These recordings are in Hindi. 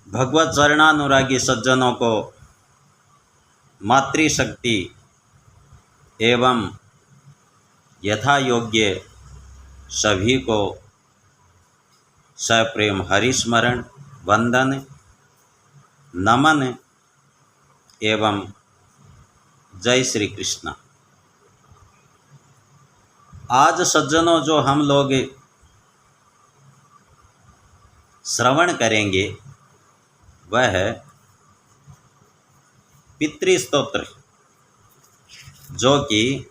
भगवत चरणानुरागी सज्जनों को मातृशक्ति एवं यथा योग्य सभी को सप्रेम हरिस्मरण, वंदन, नमन एवं जय श्री कृष्ण। आज सज्जनों जो हम लोग श्रवण करेंगे वह है पितृस्तोत्र, जो कि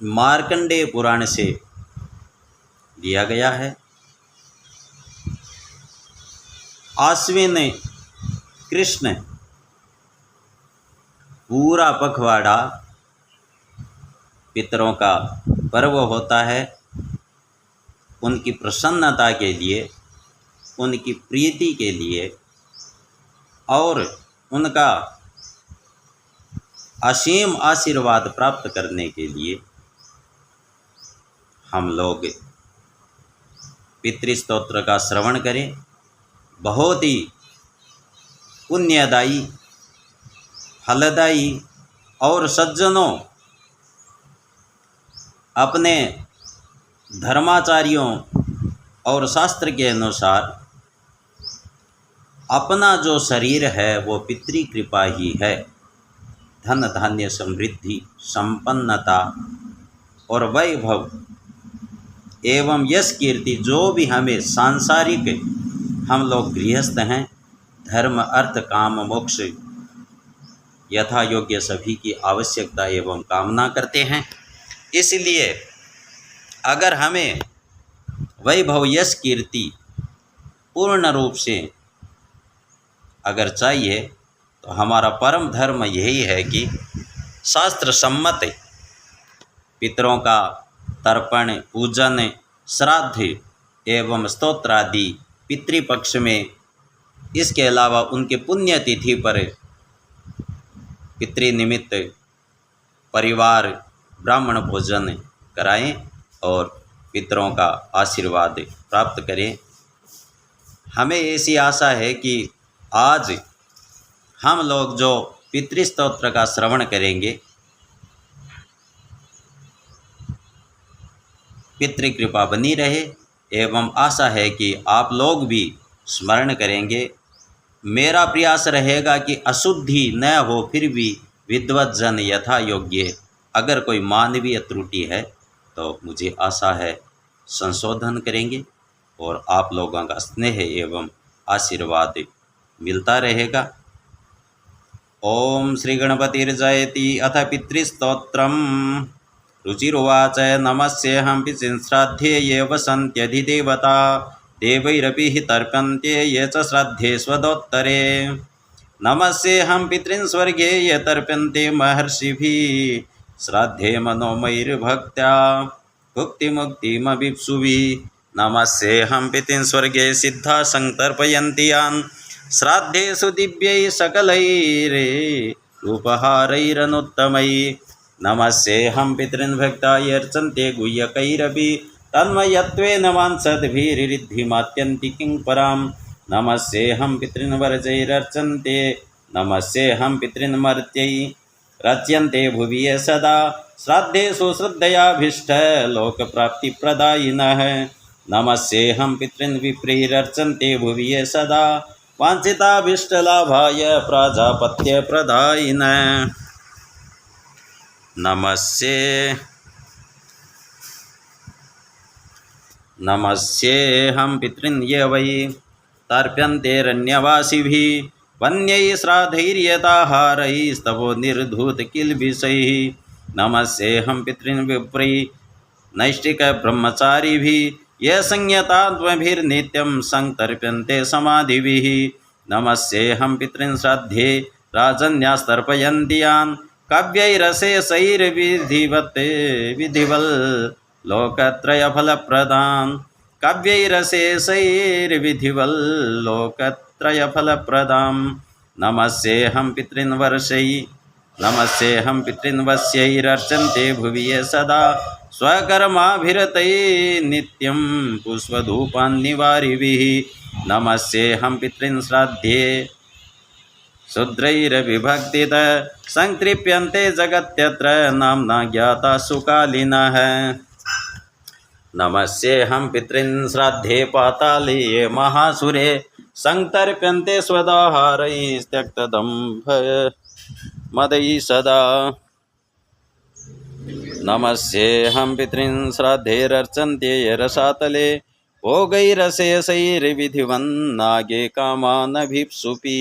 मार्कंडेय पुराण से दिया गया है। आश्विन कृष्ण पूरा पखवाड़ा पितरों का पर्व होता है। उनकी प्रसन्नता के लिए, उनकी प्रीति के लिए और उनका असीम आशीर्वाद प्राप्त करने के लिए हम लोग पितृस्तोत्र का श्रवण करें। बहुत ही पुण्यदायी, फलदायी और सज्जनों अपने धर्माचार्यों और शास्त्र के अनुसार अपना जो शरीर है वो पितृ कृपा ही है। धन धान्य, समृद्धि, संपन्नता और वैभव एवं यश कीर्ति जो भी हमें सांसारिक, हम लोग गृहस्थ हैं, धर्म अर्थ काम मोक्ष यथा योग्य सभी की आवश्यकता एवं कामना करते हैं। इसलिए अगर हमें वैभव यश कीर्ति पूर्ण रूप से अगर चाहिए तो हमारा परम धर्म यही है कि शास्त्र सम्मत पितरों का तर्पण, पूजन, श्राद्ध एवं स्तोत्र आदि पितृपक्ष में, इसके अलावा उनके पुण्यतिथि पर पितृनिमित्त परिवार ब्राह्मण भोजन कराएं और पितरों का आशीर्वाद प्राप्त करें। हमें ऐसी आशा है कि आज हम लोग जो पितृस्तोत्र का श्रवण करेंगे, पितृकृपा बनी रहे एवं आशा है कि आप लोग भी स्मरण करेंगे। मेरा प्रयास रहेगा कि अशुद्धि न हो, फिर भी विद्वत जन यथा योग्य अगर कोई मानवीय त्रुटि है तो मुझे आशा है संशोधन करेंगे और आप लोगों का स्नेह एवं आशीर्वाद मिलता रहेगा। ओम श्री गणपतिर्जयति। अथ पितृस्तोत्रम। रुचिरुवाच नमस्येऽहं पितृश्राद्धे ये वसन्त्यधिदेवता देवैरपि हि तर्प्यन्ते ये च श्राद्धे स्वदोत्तरे। नमस्येऽहं पितॄन् स्वर्गे ये तर्प्यन्ते महर्षिभिः श्राद्धे मनोमयैर्भक्त्या भुक्तिमुक्तिमभिप्सुभिः। नमस्येऽहं पितॄन् स्वर्गे सिद्धा संतर्पयन्ति यान् श्राद्धेषु दिव्यैः सकलैरुपहारैरनुत्तमैः। नमस्येऽहं पितॄन् भक्ता ये अर्चन्ते गुह्यकैरपि तन्मयत्वेन वाञ्छद्भिरिद्धि परां। नमस्येऽहं पितॄन् वर्जैरर्चन्ते। नमस्येऽहं पितॄन् मर्त्यैः रच्यन्ते भुवि ये सदा श्राद्धेषु श्रद्धयाभीष्ट लोकप्राप्तिप्रदायिनः। नमस्येऽहं पितॄन् विप्रैरर्चन्ते भुवि ये सदा वाञ्छिताभीष्टलाभाय प्राजापत्यप्रदायिनः। नमस्येऽहं पितॄन् ये वै तर्प्यन्तेरन्यवासिभिः वन्यैः श्राद्धैर्यताहारैस्तवो निर्धूतकिल्बिषैः। नमस्येऽहं पितॄन् विप्रैः नैष्टिकब्रह्मचारिभिः ये संयतात्मभिर्नित्यं संतर्प्यन्ते समाधिभिः। नमस्येऽहं पितॄन् श्राद्धे राजन्यास्तर्पयन्ति यान् काव्यैरशेषैर्विधिवत् विधिवल् लोकत्रयफलप्रदान्। काव्यैरशेषैर्विधिवल् लोकत्रयफलप्रदाम्। नमस्येऽहं पितॄन् वर्षैः नमस्येऽहं पितॄन् वस्यैरर्चन्ते भुवि ये सदा स्वकर्माभिरतये नित्यं पुष्पधूपान्निवारिभिः नमस्येऽहं पितॄन् श्राद्धे शूद्रैरविभक्तितः संतृप्यन्ते जगत्यत्र नाम्ना ज्ञाता सुकालिनः नमस्येऽहं पितॄन् श्राद्धे पाताले ये महासुरे संतर्प्यन्ते स्वदाहारैस्त्यक्तदम्भमदैः सदा नमस्येऽहं पितॄन् श्राद्धैरर्चन्ते ये रसातले भोगैरशेषैर्विधिवन्नागे कामानभिप्सुपि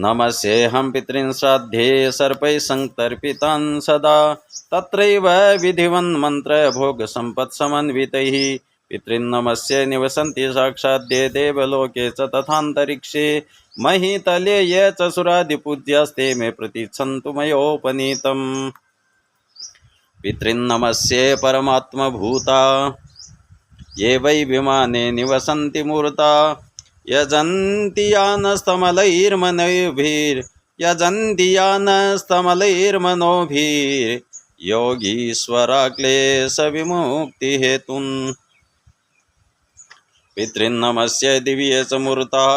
नमस्येऽहं पितॄन् श्राद्धे सर्पैः संतर्पितान् सदा तत्रैव विधिवन्मन्त्रभोगसम्पत्समन्वितैः पितॄन् नमस्ये निवसन्ति साक्षाद्ये देवलोके च तथान्तरिक्षे महीतले ये च सुरादिपूज्यास्ते मे प्रतीच्छन्तु मयोपनीतम् पितॄन् नमस्ये परमात्मभूता ये वै विमाने निवसन्ति मूर्ता यजन्ति यानस्तमलैर्मनोभिर्यजन्ति यानस्तमलैर्मनोभिर्योगीश्वराक्लेशविमुक्तिहेतुन् पितॄन् नमस्ये दिव्ये च मूर्ता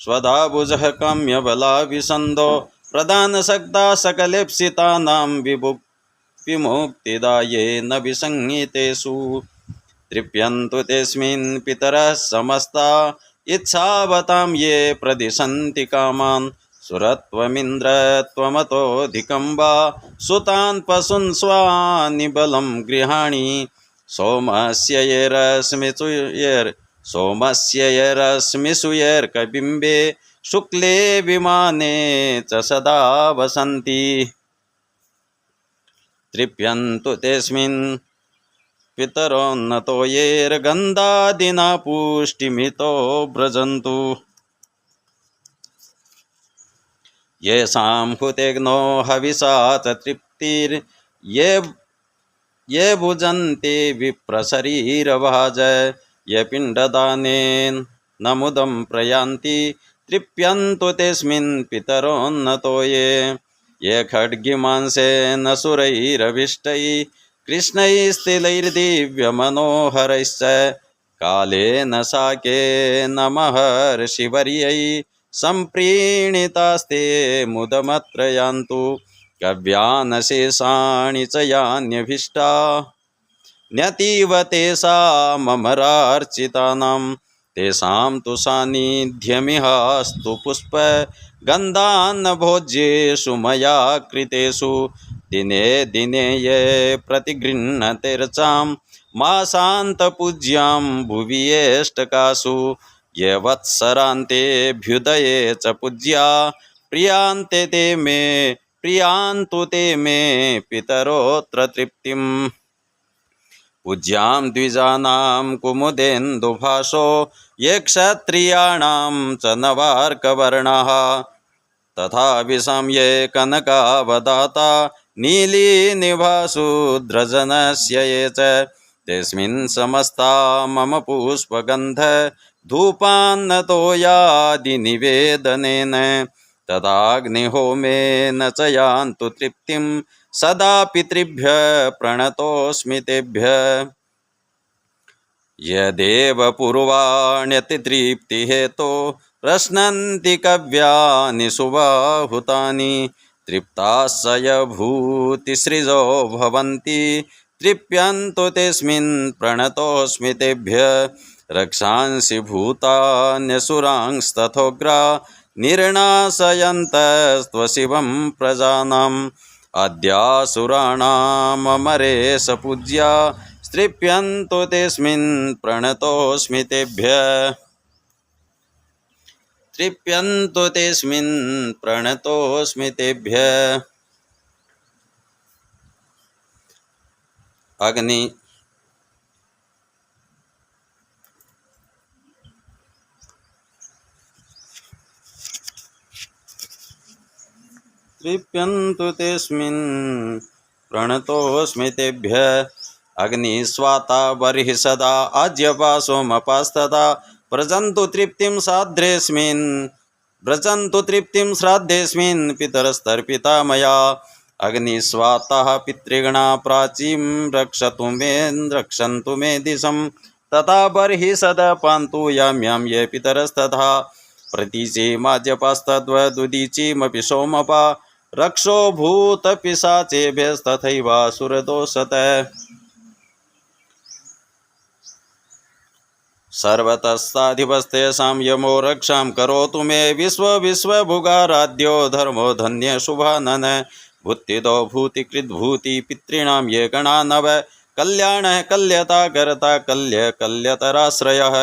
स्वधाभुजः काम्यबलाभिसन्दो प्रधानशक्ता सकलेप्सितानां विमुक्तिदाये न विसंहितेषु तृप्यन्तु तेऽस्मिन् पितरः समस्ता इच्छावतां ये प्रदिशन्ति कामान् सुरत्वमिन्द्रत्वमतोऽधिकं वा सुतान् पशून् स्वानि बलं गृहाणि सोमस्य यरश्मिसूयर्कबिम्बे शुक्ले विमाने च सदा वसन्ति तृप्यन्तु तेऽस्मिन् पितरोन्नतो येर्गन्धादिना पुष्टिमितो व्रजन्तु येषां हुतेग्नो हविषा च तृप्तिर्ये भुजन्ते विप्रशरीरभाज ये पिण्डदानेन नमुदं प्रयान्ति तृप्यन्तु तेऽस्मिन् पितरोन्नतो ये खड्गिमांसेन सुरैरभिष्टैः कृष्णैस्तिलैर्दिव्यमनोहरैश्च कालेन साकेन महर्षिवर्यै सम्प्रीणितास्ते मुदमत्र यान्तु कव्यानशेषाणि च यान्यभीष्टा न्यतीव तेषाममरार्चितानां तेषां तु सान्निध्यमिहास्तु पुष्पगन्धान् भोज्येषु मया कृतेषु दिने दिने ये प्रतिगृह्णते रचां मासान्तपूज्यां भुवि एष्टकासु ये वत्सरान्तेऽभ्युदये च पूज्या प्रियान्तु ते मे पितरोऽत्र तृप्तिम् पूज्यां द्विजानां कुमुदेन्दुभासो ये क्षत्रियाणां च नवार्कवर्णाः तथा विषां ये कनकावदाता नीलीनिभाशूद्रजनस्य ये च तेऽस्मिन् समस्ता मम पुष्पगन्ध धूपान्नतोयादिनिवेदनेन तदाग्निहोमेन च यान्तु तृप्तिं सदा पितृभ्यः प्रणतोऽस्मि तेभ्यः यदेव पूर्वाण्यतितृप्तिहेतो रश्नन्ति कव्यानि सुबाहुतानि तृप्तास्सयभूतिसृजो भवन्ति तृप्यन्तु तेऽस्मिन् प्रणतोऽस्मि तेभ्यः रक्षांसि भूतान्यसुरांस्तथोग्रा निर्णाशयन्तस्त्वशिवं प्रजानाम् अद्यासुराणामरेश पूज्या तृप्यन्तु तेऽस्मिन् प्रणतोऽस्मि तेभ्यः तृप्यन्तु तेऽस्मिन् प्रणतोऽस्मि तेभ्यः अग्नि तृप्यन्तु तेऽस्मिन् प्रणतोऽस्मि तेभ्यः अग्निस्वाता बर्हि सदा आज्यपासोमपास्तदा व्रजन्तु तृप्तिं श्राद्धेऽस्मिन् पितरस्तर्पिता मया अग्निस्वाताः पितृगणा प्राचीं रक्षन्तु मे दिशं तथा बर्हि सदा पान्तु याम्यां ये पितरस्तथा प्रतीचीमाद्यपास्तद्वदुदीचीमपि सोमपा रक्षो भूतपिशाचेभ्यस्तथैवासुरदोषत सर्वतस्ताधिपस्तेषां यमो रक्षां करोतु मे विश्वभुगाराध्यो धर्मो धन्य शुभानन भूतिदो भूतिकृद्भूति पितॄणां ये गणा नव कल्याणः कल्यता कर्ता कल्यतराश्रयः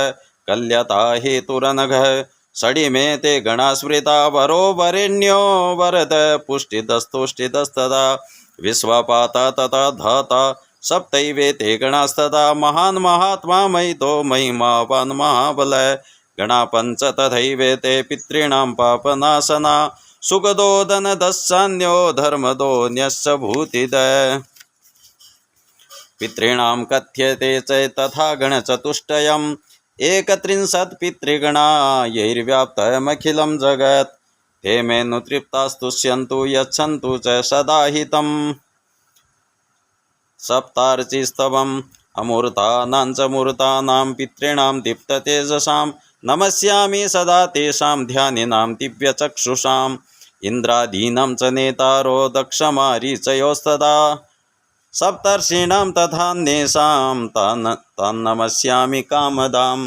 कल्यता हेतुरनघः षडिमे ते गणा स्मृता वरो वरेण्यो वरद पुष्टिदस्तुष्टिदस्तदा विश्वपाता तथा धाता सप्तैवेते गणास्तथा महान् महात्मा महितो महिमावान् महाबल गणा पञ्च तथैवेते पितॄणां पापनाशना सुखदो धनदस्सान्यो धर्मदो न्यश्च भूतिद पितॄणां कथ्यते च तथा गणचतुष्टयम् एकत्रिंशत् पितृगणा यैर्व्याप्तमखिलं जगत् ते मेनु तृप्तास्तुष्यन्तु यच्छन्तु च सदा हितम् सप्तार्चिस्तवम् अमूर्तानां च मूर्तानां पितॄणां दीप्ततेजसां नमस्यामि सदा तेषां ध्यानिनां दिव्यचक्षुषाम् इन्द्रादीनां च नेतारो दक्षमारीचयोस्तदा सप्तर्षीणां तथान्येषां तान्नमस्यामि कामदाम्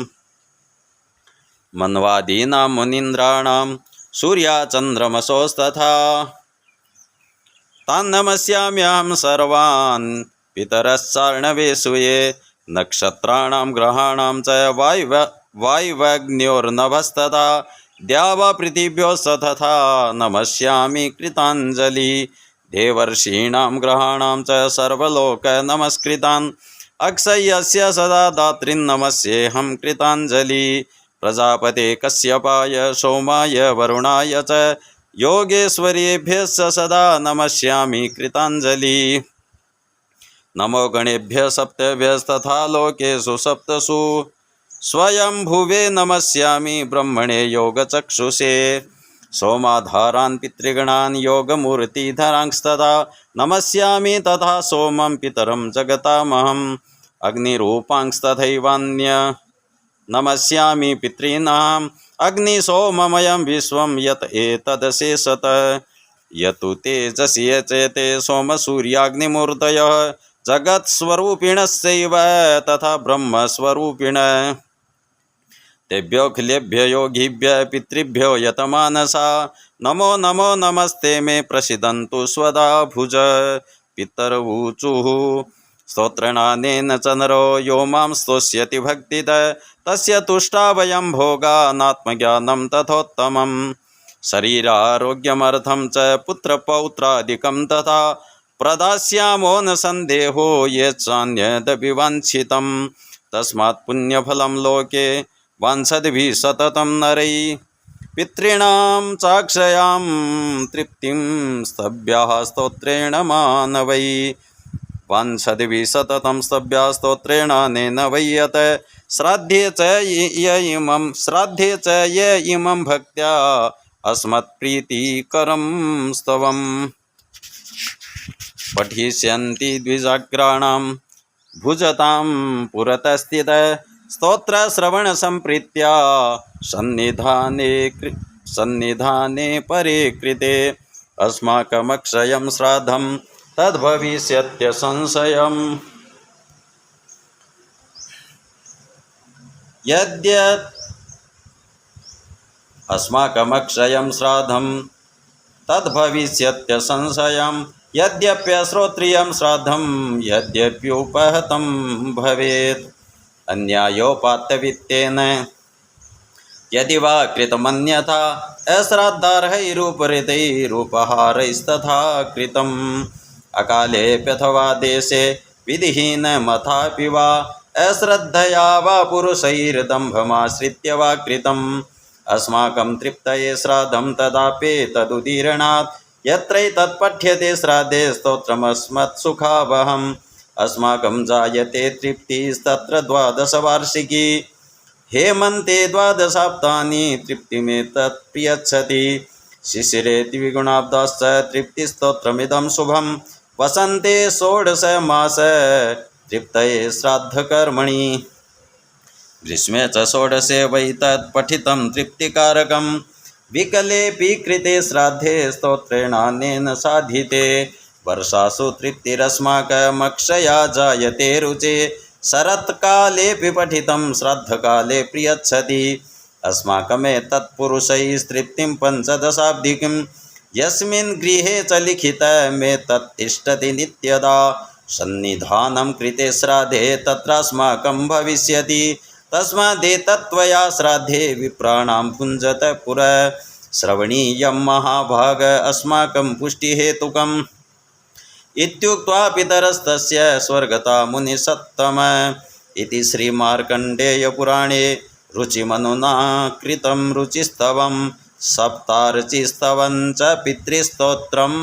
मन्वादीनां मुनीन्द्राणां सूर्याचन्द्रमसोस्तथा तान्नमस्याम्यहं सर्वान् पितरश्चार्णवेषु ये नक्षत्राणां ग्रहाणां च वायुवग्न्योर्नभस्तथा द्यावापृथिव्योस्तथा नमस्यामि कृताञ्जलि देवर्षीणां ग्रहाणां च सर्वलोकनमस्कृतान् अक्षय्यस्य सदा दातृन्नमस्येऽहं कृताञ्जलि प्रजापते कश्यपाय सोमाय वरुणाय च योगेश्वरेभ्यश्च सदा नमस्यामि कृताञ्जलि नमो गणेभ्यः सप्तभ्यस्तथा लोकेषु सप्तसु स्वयंभुवे नमस्यामि ब्रह्मणे योगचक्षुषे सोमाधारान् पितृगणान् योगमूर्तिधरांस्तथा नमस्यामि तथा सोमं पितरं जगतामहम् अग्निरूपांस्तथैवान्य नमस्यामि पितॄणाम् अग्निसोममयं विश्वं यत् एतदशेषत यतु तेजसि यचेते सोमसूर्याग्निमूर्तयः जगत्स्वरूपिणश्चैव तथा ब्रह्मस्वरूपिण तेभ्योऽखिलेभ्यो योगिभ्यः पितृभ्यो यतमानसा नमो नमो नमस्ते मे प्रसीदन्तु स्वदा भुज पितरवूचुः स्तोत्रणानेन च नरो यो मां स्तोष्यति भक्तितः तस्य तुष्टा वयं भोगानात्मज्ञानं तथोत्तमम् शरीरारोग्यमर्थं च पुत्रपौत्रादिकं तथा प्रदास्यामो न सन्देहो ये चान्यदपि वाञ्छितं तस्मात् पुण्यफलं लोके वाञ्छद्भिः सततं नरैः पितॄणां चाक्षयां तृप्तिं स्तभ्याः स्तोत्रेण मानवैः वाञ्छद्भिः सततं स्तभ्याः स्तोत्रेण नेन वैयत श्राद्धे च य इमं भक्त्या अस्मत्प्रीतिकरं स्तवम् पठिष्यन्ति द्विजाग्राणां भुजतां पुरतस्थित स्तोत्रश्रवणसम्प्रीत्या सन्निधाने परे कृते अस्माकमक्षयं श्राद्धं तद्भविष्यत्य संशयम् यद्यत् अस्माकमक्षयं श्राद्धं तद्भविष्यत्य संशयं यद्यप्यश्रोत्रियं श्राद्धं यद्यप्युपहतं भवेत् अन्यायोपात्तवित्तेन यदि वा कृतमन्यथा अश्राद्धार्हैरुपहृतैरुपहारैस्तथा कृतम् अकालेऽप्यथवा देशे विधिहीनमथापि वा अश्रद्धया वा पुरुषैर्दम्भमाश्रित्य वा कृतम् अस्माकं तृप्तये श्राद्धं तदापेतदुदीरणात् यत्रैतत्पठ्यते श्राद्धे स्तोत्रमस्मत्सुखावहम् अस्माकं जायते तृप्तिस्तत्र 12 वार्षिकी हेमन्ते 12 सप्तानि तृप्तिमेतत् प्रयच्छति शिशिरेति विगुणाब्दश्च तृप्तिस्तोत्रमिदं शुभं वसन्ते षोडशमास तृप्तये श्राद्धकर्मणि ग्रीष्मे च षोडशे वै तत् पठितं तृप्तिकारकं विकलेऽपि कृते श्राद्धे स्तोत्रेणान्येन साधिते वर्षासु तृप्तिरस्माकमक्षया जायते रुचे शरत्कालेऽपि पठितं श्राद्धकाले प्रियच्छति अस्माकमेतत्पुरुषैस्तृप्तिं पञ्चदशाब्धिकीं यस्मिन् गृहे च लिखितमेतत् तिष्ठति नित्यदा सन्निधानं कृते श्राद्धे तत्रास्माकं भविष्यति तस्मादेतत्त्वया श्राद्धे विप्राणां भुञ्जत पुरा श्रवणीयं महाभाग अस्माकं पुष्टिहेतुकम् इत्युक्त्वा पितरस्तस्य स्वर्गता मुनिसत्तम इति श्रीमार्कण्डेयपुराणे रुचिमनुना कृतं रुचिस्तवं सप्तार्चिस्तवं च पितृस्तोत्रम्।